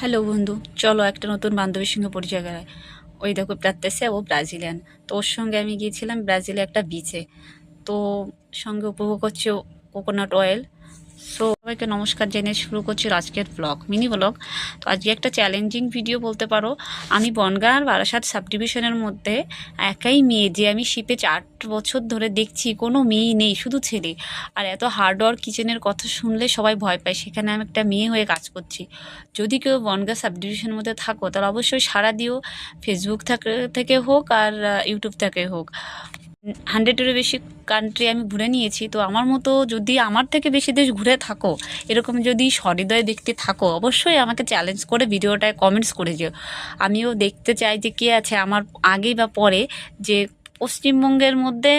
Hello বন্ধু, চলো একটা নতুন বান্ধবীর সঙ্গে পরিচয় করায়। ওই দেখো প্রাত্যেসে, ও ব্রাজিলিয়ান। তো ওর সঙ্গে আমি গিয়েছিলাম ব্রাজিলে একটা বিচে। তো সঙ্গে উপভোগ করছি কোকোনাট অয়েল। সবাইকে নমস্কার জানিয়ে শুরু করছি আজকের ব্লগ, মিনি ব্লগ। তো আজকে একটা চ্যালেঞ্জিং ভিডিও বলতে পারো। আমি বনগাঁ আর বারাসাত সাব ডিভিশনের মধ্যে একাই মেয়ে, যে আমি শিপে 4 বছর ধরে দেখছি কোনো মেয়েই নেই, শুধু ছেলে। আর এত হার্ডওয়ার্ক কিচেনের কথা শুনলে সবাই ভয় পায়, সেখানে আমি একটা মেয়ে হয়ে কাজ করছি। যদি কেউ বনগাঁ সাব ডিভিশনের মধ্যে থাকো তাহলে অবশ্যই সাড়া দিও, ফেসবুক থেকে হোক আর ইউটিউব থেকে হোক। 100-এরও বেশি কান্ট্রি আমি ঘুরে নিয়েছি। তো আমার মতো যদি আমার থেকে বেশি দেশ ঘুরে থাকো, এরকম যদি সহৃদয় দেখতে থাকো, অবশ্যই আমাকে চ্যালেঞ্জ করে ভিডিওটায় কমেন্টস করে যেও। আমিও দেখতে চাই যে কে আছে আমার আগে বা পরে, যে পশ্চিমবঙ্গের মধ্যে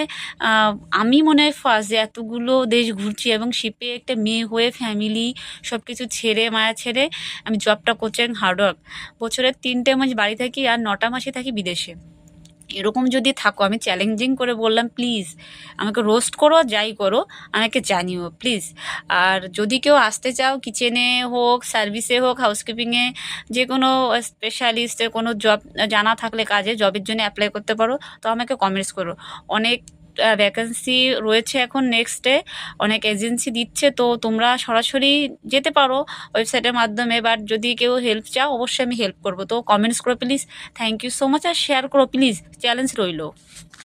আমি মনে হয় ফার্স্ট, যে এতগুলো দেশ ঘুরছি এবং শিপে একটা মেয়ে হয়ে ফ্যামিলি সব কিছু ছেড়ে, মায়া ছেড়ে আমি জবটা করছি এবং হার্ডওয়ার্ক। বছরের 3টে মাস বাড়ি থাকি আর 9টা মাসে থাকি বিদেশে। এরকম যদি থাকো, আমি চ্যালেঞ্জিং করে বললাম, প্লিজ আমাকে রোস্ট করো, যাই করো, আমাকে জানিও প্লিজ। আর যদি কেউ আসতে চাও, কিচেনে হোক, সার্ভিসে হোক, হাউসকিপিংয়ে, যে কোনো স্পেশালিস্টের কোনো জব জানা থাকলে, কাজে জবের জন্য অ্যাপ্লাই করতে পারো। তো আমাকে কমেন্টস করো। অনেক ভ্যাকেন্সি রয়েছে এখন নেক্সটে, অনেক এজেন্সি দিচ্ছে। তো তোমরা সরাসরি যেতে পারো ওয়েবসাইটের মাধ্যমে। বাট যদি কেউ হেল্প চাও, অবশ্যই আমি হেল্প করবো। তো কমেন্টস করো please. Thank you so much, আর শেয়ার করো প্লিজ, চ্যালেঞ্জ রইলো।